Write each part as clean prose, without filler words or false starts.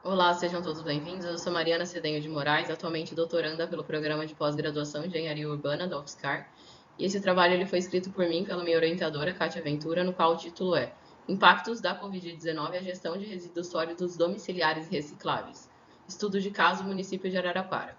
Olá, sejam todos bem-vindos. Eu sou Mariana Cedenho de Moraes, atualmente doutoranda pelo programa de pós-graduação em Engenharia Urbana da UFSCar. E esse trabalho ele foi escrito por mim, pela minha orientadora, Kátia Ventura, no qual o título é Impactos da Covid-19 e a gestão de resíduos sólidos domiciliares recicláveis. Estudo de caso, município de Araraquara.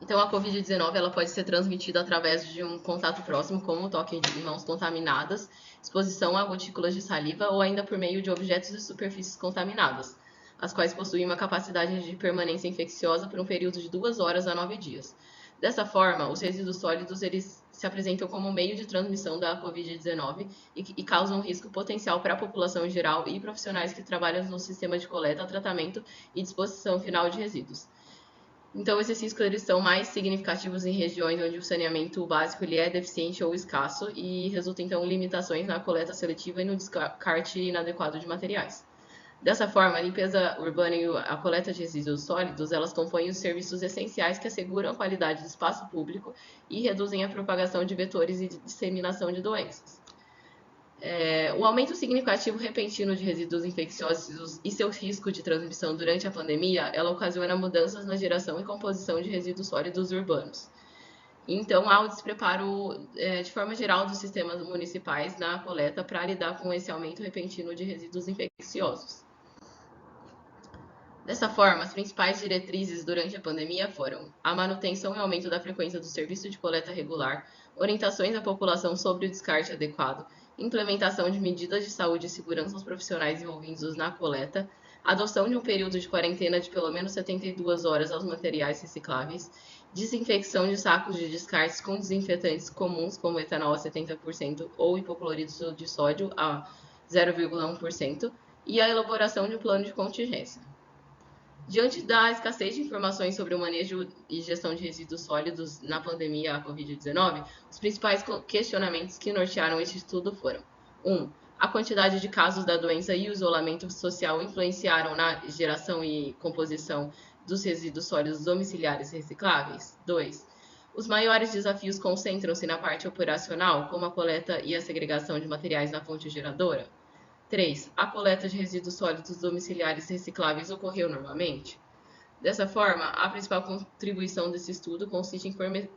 Então, a Covid-19 ela pode ser transmitida através de um contato próximo, como o toque de mãos contaminadas, exposição a gotículas de saliva ou ainda por meio de objetos e superfícies contaminadas, as quais possuem uma capacidade de permanência infecciosa por um período de 2 horas a 9 dias. Dessa forma, os resíduos sólidos eles se apresentam como meio de transmissão da Covid-19 e causam risco potencial para a população em geral e profissionais que trabalham no sistema de coleta, tratamento e disposição final de resíduos. Então, esses riscos eles são mais significativos em regiões onde o saneamento básico ele é deficiente ou escasso e resulta, então, em limitações na coleta seletiva e no descarte inadequado de materiais. Dessa forma, a limpeza urbana e a coleta de resíduos sólidos, elas compõem os serviços essenciais que asseguram a qualidade do espaço público e reduzem a propagação de vetores e disseminação de doenças. O aumento significativo repentino de resíduos infecciosos e seu risco de transmissão durante a pandemia, ela ocasiona mudanças na geração e composição de resíduos sólidos urbanos. Então, há o despreparo, de forma geral, dos sistemas municipais na coleta para lidar com esse aumento repentino de resíduos infecciosos. Dessa forma, as principais diretrizes durante a pandemia foram a manutenção e aumento da frequência do serviço de coleta regular, orientações à população sobre o descarte adequado, implementação de medidas de saúde e segurança aos profissionais envolvidos na coleta, adoção de um período de quarentena de pelo menos 72 horas aos materiais recicláveis, desinfecção de sacos de descartes com desinfetantes comuns, como etanol a 70% ou hipoclorito de sódio a 0,1%, e a elaboração de um plano de contingência. Diante da escassez de informações sobre o manejo e gestão de resíduos sólidos na pandemia à Covid-19, os principais questionamentos que nortearam este estudo foram: 1. A quantidade de casos da doença e o isolamento social influenciaram na geração e composição dos resíduos sólidos domiciliares recicláveis? 2. Os maiores desafios concentram-se na parte operacional, como a coleta e a segregação de materiais na fonte geradora? 3. A coleta de resíduos sólidos domiciliares recicláveis ocorreu normalmente? Dessa forma, a principal contribuição desse estudo consiste em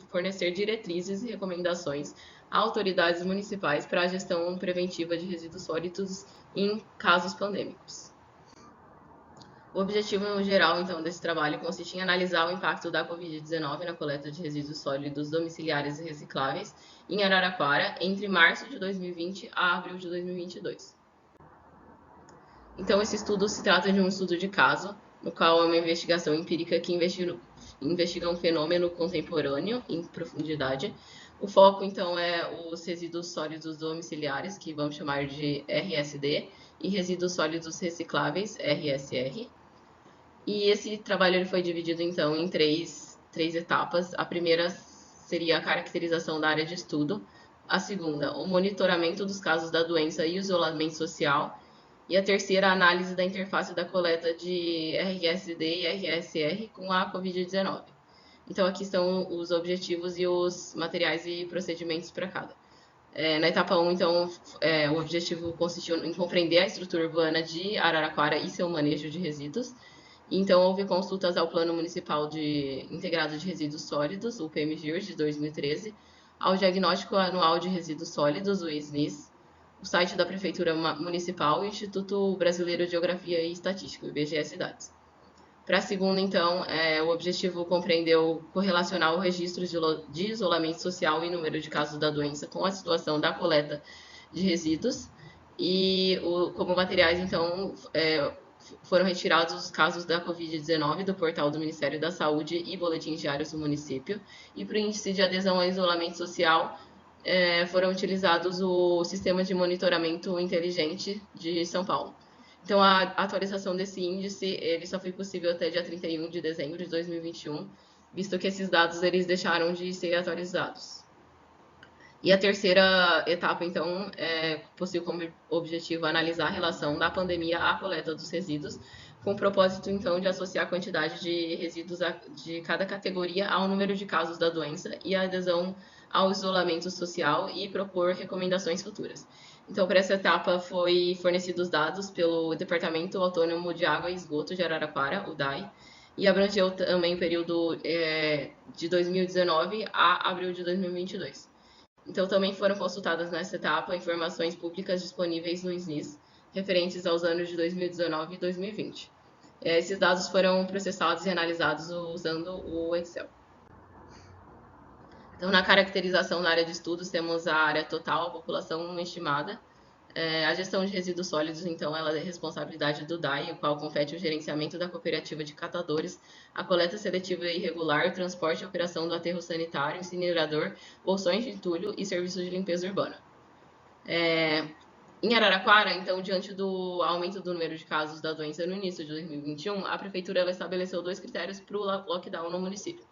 fornecer diretrizes e recomendações a autoridades municipais para a gestão preventiva de resíduos sólidos em casos pandêmicos. O objetivo geral, então, desse trabalho consiste em analisar o impacto da Covid-19 na coleta de resíduos sólidos domiciliares e recicláveis em Araraquara entre março de 2020 a abril de 2022. Então, esse estudo se trata de um estudo de caso, no qual é uma investigação empírica que investiga um fenômeno contemporâneo em profundidade. O foco, então, é os resíduos sólidos domiciliares, que vamos chamar de RSD, e resíduos sólidos recicláveis, RSR. E esse trabalho ele foi dividido, então, em três etapas. A primeira seria a caracterização da área de estudo, a segunda, o monitoramento dos casos da doença e o isolamento social, e a terceira, a análise da interface da coleta de RSD e RSR com a Covid-19. Então, aqui estão os objetivos e os materiais e procedimentos para cada. Na etapa 1, então, o objetivo consistiu em compreender a estrutura urbana de Araraquara e seu manejo de resíduos. Então, houve consultas ao Plano Municipal Integrado de Resíduos Sólidos, o PMGIR, de 2013, ao Diagnóstico Anual de Resíduos Sólidos, o ISNIS, o site da Prefeitura Municipal e o Instituto Brasileiro de Geografia e Estatística, o IBGE Cidades. Para a segunda, então, o objetivo compreendeu correlacionar o registro de isolamento social e número de casos da doença com a situação da coleta de resíduos e como materiais, então, foram retirados os casos da Covid-19 do portal do Ministério da Saúde e boletins diários do município. E para o índice de adesão ao isolamento social, foram utilizados o Sistema de Monitoramento Inteligente de São Paulo. Então, a atualização desse índice ele só foi possível até dia 31 de dezembro de 2021, visto que esses dados eles deixaram de ser atualizados. E a terceira etapa, então, possui como objetivo analisar a relação da pandemia à coleta dos resíduos, com o propósito, então, de associar a quantidade de resíduos de cada categoria ao número de casos da doença e a adesão ao isolamento social e propor recomendações futuras. Então, para essa etapa, foi fornecidos dados pelo Departamento Autônomo de Água e Esgoto de Araraquara, o DAI, e abrangeu também o período de 2019 a abril de 2022. Então, também foram consultadas nessa etapa informações públicas disponíveis no SNIS, referentes aos anos de 2019 e 2020. Esses dados foram processados e analisados usando o Excel. Então, na caracterização da área de estudos, temos a área total, a população estimada. A gestão de resíduos sólidos, então, ela é responsabilidade do DAI, o qual compete o gerenciamento da cooperativa de catadores, a coleta seletiva e irregular, o transporte e operação do aterro sanitário, incinerador, bolsões de entulho e serviços de limpeza urbana. Em Araraquara, então, diante do aumento do número de casos da doença no início de 2021, a prefeitura ela estabeleceu 2 critérios para o lockdown no município.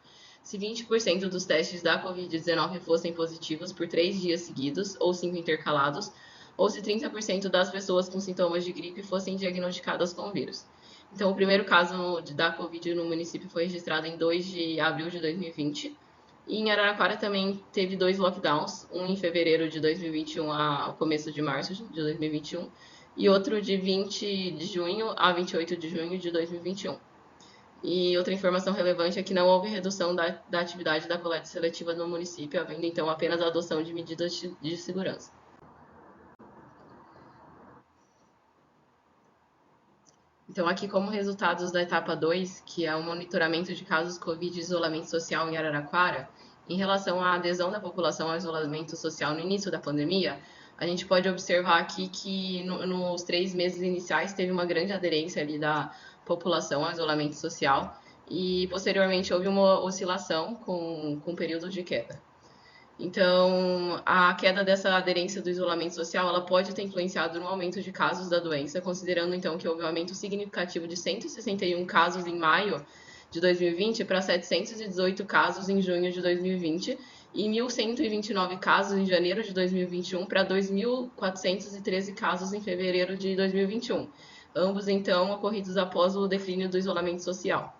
Se 20% dos testes da Covid-19 fossem positivos por 3 dias seguidos ou 5 intercalados, ou se 30% das pessoas com sintomas de gripe fossem diagnosticadas com o vírus. Então, o primeiro caso da Covid no município foi registrado em 2 de abril de 2020. E em Araraquara também teve 2 lockdowns, um em fevereiro de 2021 ao começo de março de 2021 e outro de 20 de junho a 28 de junho de 2021. E outra informação relevante é que não houve redução da atividade da coleta seletiva no município, havendo então apenas a adoção de medidas de segurança. Então, aqui como resultados da etapa 2, que é o monitoramento de casos Covid e isolamento social em Araraquara, em relação à adesão da população ao isolamento social no início da pandemia, a gente pode observar aqui que nos 3 meses iniciais teve uma grande aderência ali da população ao isolamento social e posteriormente houve uma oscilação com períodos de queda. Então, a queda dessa aderência do isolamento social, ela pode ter influenciado no aumento de casos da doença, considerando então que houve um aumento significativo de 161 casos em maio de 2020 para 718 casos em junho de 2020 e 1.129 casos em janeiro de 2021 para 2.413 casos em fevereiro de 2021, ambos então ocorridos após o declínio do isolamento social.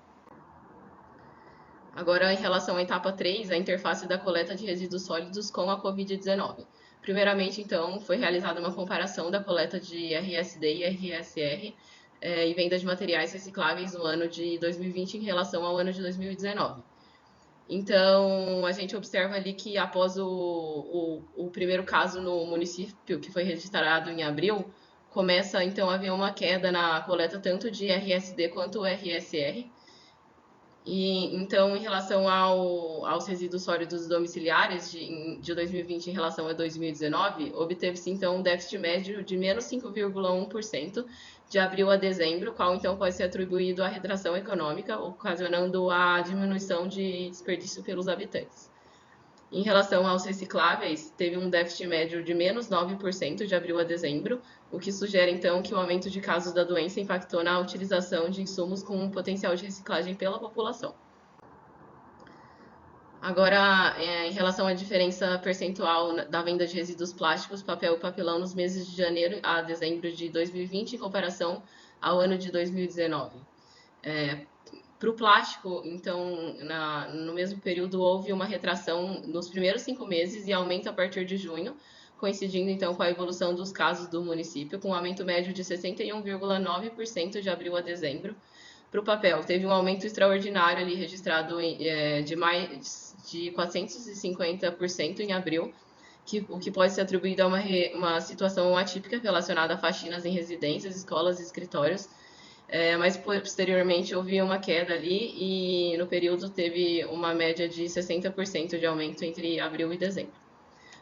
Agora, em relação à etapa 3, a interface da coleta de resíduos sólidos com a Covid-19. Primeiramente, então, foi realizada uma comparação da coleta de RSD e RSR e venda de materiais recicláveis no ano de 2020 em relação ao ano de 2019. Então, a gente observa ali que após o primeiro caso no município, que foi registrado em abril, começa então a haver uma queda na coleta tanto de RSD quanto RSR. E, então, em relação aos resíduos sólidos domiciliares de 2020 em relação a 2019, obteve-se então um déficit médio de menos 5,1% de abril a dezembro, qual então pode ser atribuído à retração econômica, ocasionando a diminuição de desperdício pelos habitantes. Em relação aos recicláveis, teve um déficit médio de menos 9% de abril a dezembro, o que sugere então que o aumento de casos da doença impactou na utilização de insumos com um potencial de reciclagem pela população. Agora, em relação à diferença percentual da venda de resíduos plásticos, papel e papelão nos meses de janeiro a dezembro de 2020 em comparação ao ano de 2019. Para o plástico, então, no mesmo período, houve uma retração nos primeiros 5 meses e aumento a partir de junho, coincidindo então com a evolução dos casos do município, com um aumento médio de 61,9% de abril a dezembro. Para o papel, teve um aumento extraordinário ali registrado de mais de 450% em abril, o que pode ser atribuído a uma situação atípica relacionada a faxinas em residências, escolas e escritórios, mas posteriormente houve uma queda ali e no período teve uma média de 60% de aumento entre abril e dezembro.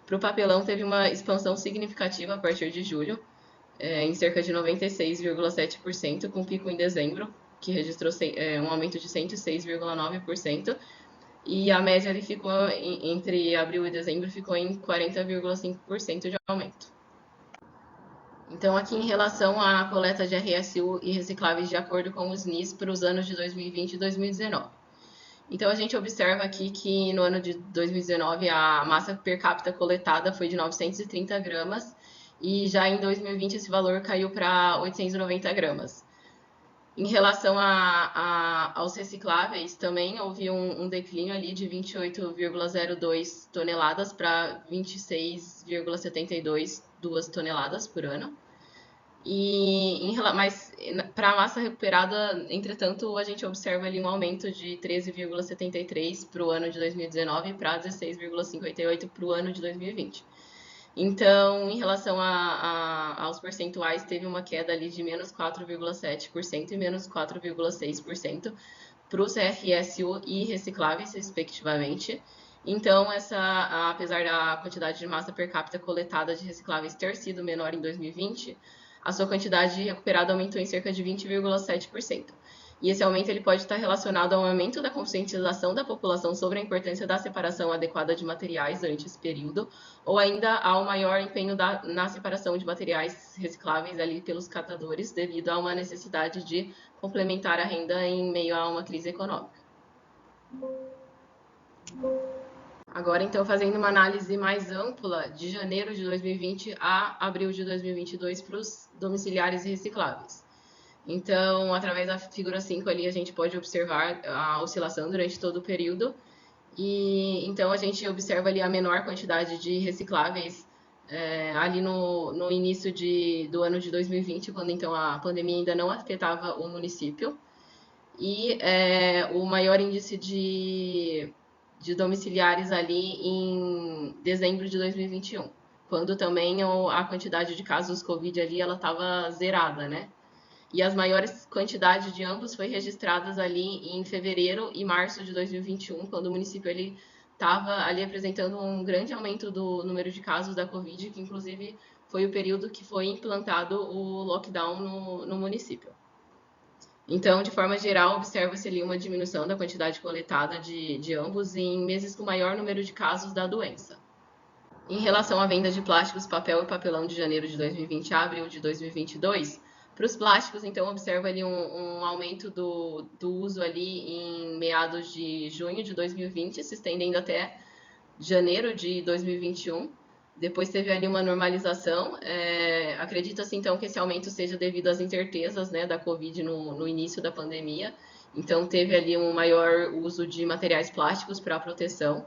Para o papelão teve uma expansão significativa a partir de julho, em cerca de 96,7%, com pico em dezembro, que registrou um aumento de 106,9%, e a média ele ficou entre abril e dezembro ficou em 40,5% de aumento. Então, aqui em relação à coleta de RSU e recicláveis de acordo com os NIS para os anos de 2020 e 2019. Então, a gente observa aqui que no ano de 2019 a massa per capita coletada foi de 930 gramas e já em 2020 esse valor caiu para 890 gramas. Em relação aos recicláveis, também houve um declínio ali de 28,02 toneladas para 26,72 toneladas por ano. Mas para a massa recuperada, entretanto, a gente observa ali um aumento de 13,73 para o ano de 2019 para 16,58 para o ano de 2020. Então, em relação aos percentuais, teve uma queda ali de menos 4,7% e menos 4,6% para os RSU e recicláveis, respectivamente. Então, apesar da quantidade de massa per capita coletada de recicláveis ter sido menor em 2020, a sua quantidade recuperada aumentou em cerca de 20,7%. E esse aumento ele pode estar relacionado ao aumento da conscientização da população sobre a importância da separação adequada de materiais durante esse período, ou ainda ao maior empenho na separação de materiais recicláveis ali pelos catadores, devido a uma necessidade de complementar a renda em meio a uma crise econômica. Agora, então, fazendo uma análise mais ampla de janeiro de 2020 a abril de 2022 para os domiciliares e recicláveis. Então, através da figura 5 ali, a gente pode observar a oscilação durante todo o período. E então a gente observa ali a menor quantidade de recicláveis ali no início do ano de 2020, quando então a pandemia ainda não afetava o município. E o maior índice de domiciliares ali em dezembro de 2021, quando também a quantidade de casos Covid ali ela estava zerada, né? E as maiores quantidades de ambos foi registradas ali em fevereiro e março de 2021, quando o município ele estava ali apresentando um grande aumento do número de casos da Covid, que inclusive foi o período que foi implantado o lockdown no município. Então, de forma geral, observa-se ali uma diminuição da quantidade coletada de ambos em meses com maior número de casos da doença. Em relação à venda de plásticos, papel e papelão de janeiro de 2020 a abril de 2022, para os plásticos, então, observa ali um aumento do uso ali em meados de junho de 2020, se estendendo até janeiro de 2021. Depois teve ali uma normalização. Acredita-se, então, que esse aumento seja devido às incertezas, né, da Covid no início da pandemia. Então, teve ali um maior uso de materiais plásticos para proteção.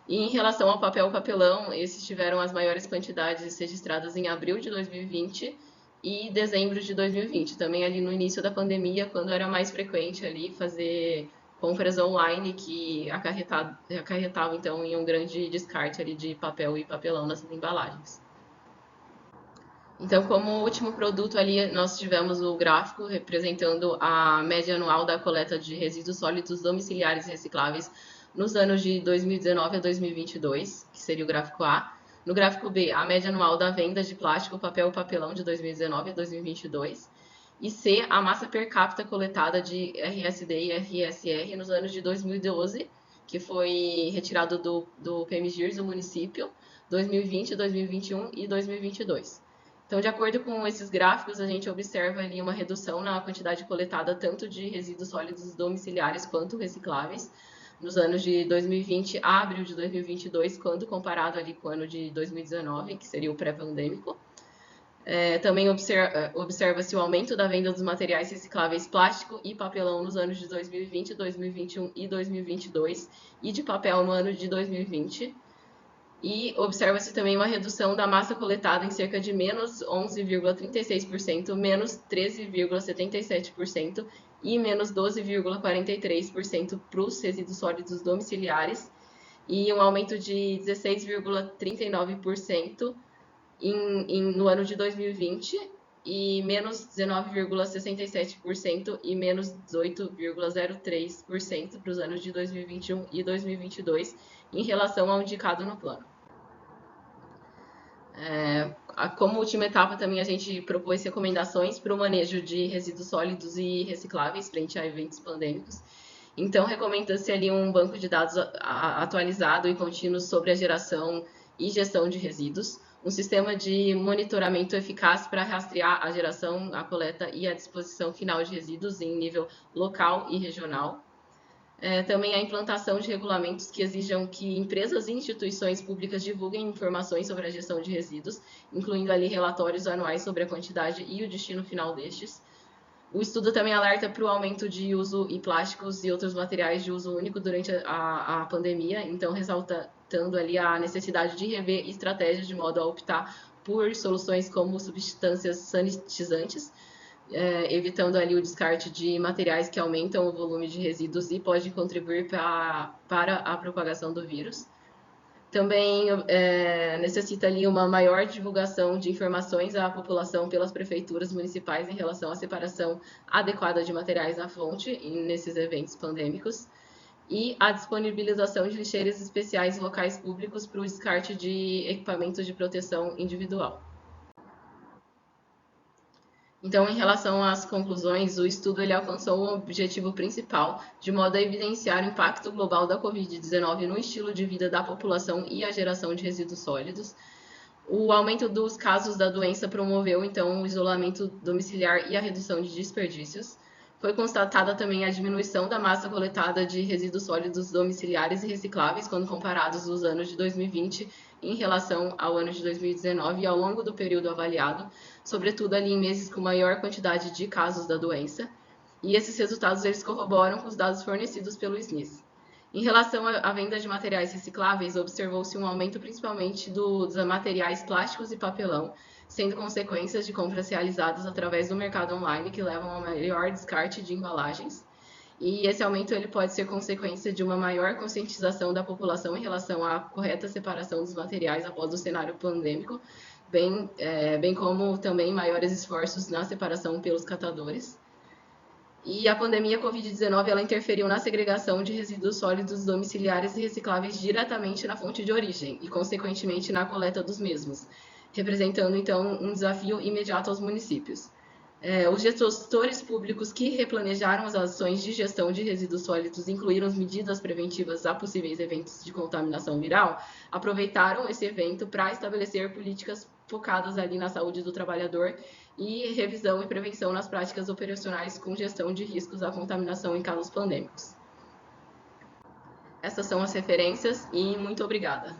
E em relação ao papel papelão, esses tiveram as maiores quantidades registradas em abril de 2020 e dezembro de 2020, também ali no início da pandemia, quando era mais frequente ali fazer compras online que acarretavam então em um grande descarte ali de papel e papelão nessas embalagens. Então, como último produto ali, nós tivemos o gráfico representando a média anual da coleta de resíduos sólidos domiciliares recicláveis nos anos de 2019 a 2022, que seria o gráfico A. No gráfico B, a média anual da venda de plástico, papel e papelão de 2019 a 2022. E C, a massa per capita coletada de RSD e RSR nos anos de 2012, que foi retirado do PMGIRS do município, 2020, 2021 e 2022. Então, de acordo com esses gráficos, a gente observa ali uma redução na quantidade coletada tanto de resíduos sólidos domiciliares quanto recicláveis nos anos de 2020 a abril de 2022, quando comparado ali com o ano de 2019, que seria o pré-pandêmico. Também observa-se o aumento da venda dos materiais recicláveis plástico e papelão nos anos de 2020, 2021 e 2022 e de papel no ano de 2020. E observa-se também uma redução da massa coletada em cerca de menos 11,36%, menos 13,77% e menos 12,43% para os resíduos sólidos domiciliares e um aumento de 16,39% no ano de 2020 e menos 19,67% e menos 18,03% para os anos de 2021 e 2022 em relação ao indicado no plano. Como última etapa também a gente propôs recomendações para o manejo de resíduos sólidos e recicláveis frente a eventos pandêmicos. Então, recomenda-se ali um banco de dados atualizado e contínuo sobre a geração e gestão de resíduos, um sistema de monitoramento eficaz para rastrear a geração, a coleta e a disposição final de resíduos em nível local e regional. Também a implantação de regulamentos que exijam que empresas e instituições públicas divulguem informações sobre a gestão de resíduos, incluindo ali relatórios anuais sobre a quantidade e o destino final destes. O estudo também alerta para o aumento de uso em plásticos e outros materiais de uso único durante a pandemia, então ressaltando ali a necessidade de rever estratégias de modo a optar por soluções como substâncias sanitizantes, evitando ali o descarte de materiais que aumentam o volume de resíduos e podem contribuir para a propagação do vírus. Também necessita ali uma maior divulgação de informações à população pelas prefeituras municipais em relação à separação adequada de materiais na fonte nesses eventos pandêmicos e a disponibilização de lixeiras especiais em locais públicos para o descarte de equipamentos de proteção individual. Então, em relação às conclusões, o estudo ele alcançou o objetivo principal, de modo a evidenciar o impacto global da Covid-19 no estilo de vida da população e a geração de resíduos sólidos. O aumento dos casos da doença promoveu, então, o isolamento domiciliar e a redução de desperdícios. Foi constatada também a diminuição da massa coletada de resíduos sólidos domiciliares e recicláveis quando comparados os anos de 2020 em relação ao ano de 2019 e ao longo do período avaliado, sobretudo ali em meses com maior quantidade de casos da doença. E esses resultados eles corroboram com os dados fornecidos pelo SNIS. Em relação à venda de materiais recicláveis, observou-se um aumento principalmente dos materiais plásticos e papelão, sendo consequências de compras realizadas através do mercado online que levam a maior descarte de embalagens. E esse aumento ele pode ser consequência de uma maior conscientização da população em relação à correta separação dos materiais após o cenário pandêmico, bem como também maiores esforços na separação pelos catadores. E a pandemia Covid-19 ela interferiu na segregação de resíduos sólidos domiciliares e recicláveis diretamente na fonte de origem e, consequentemente, na coleta dos mesmos, representando, então, um desafio imediato aos municípios. Os gestores públicos que replanejaram as ações de gestão de resíduos sólidos, incluíram as medidas preventivas a possíveis eventos de contaminação viral, aproveitaram esse evento para estabelecer políticas focadas ali na saúde do trabalhador e revisão e prevenção nas práticas operacionais com gestão de riscos à contaminação em casos pandêmicos. Essas são as referências e muito obrigada.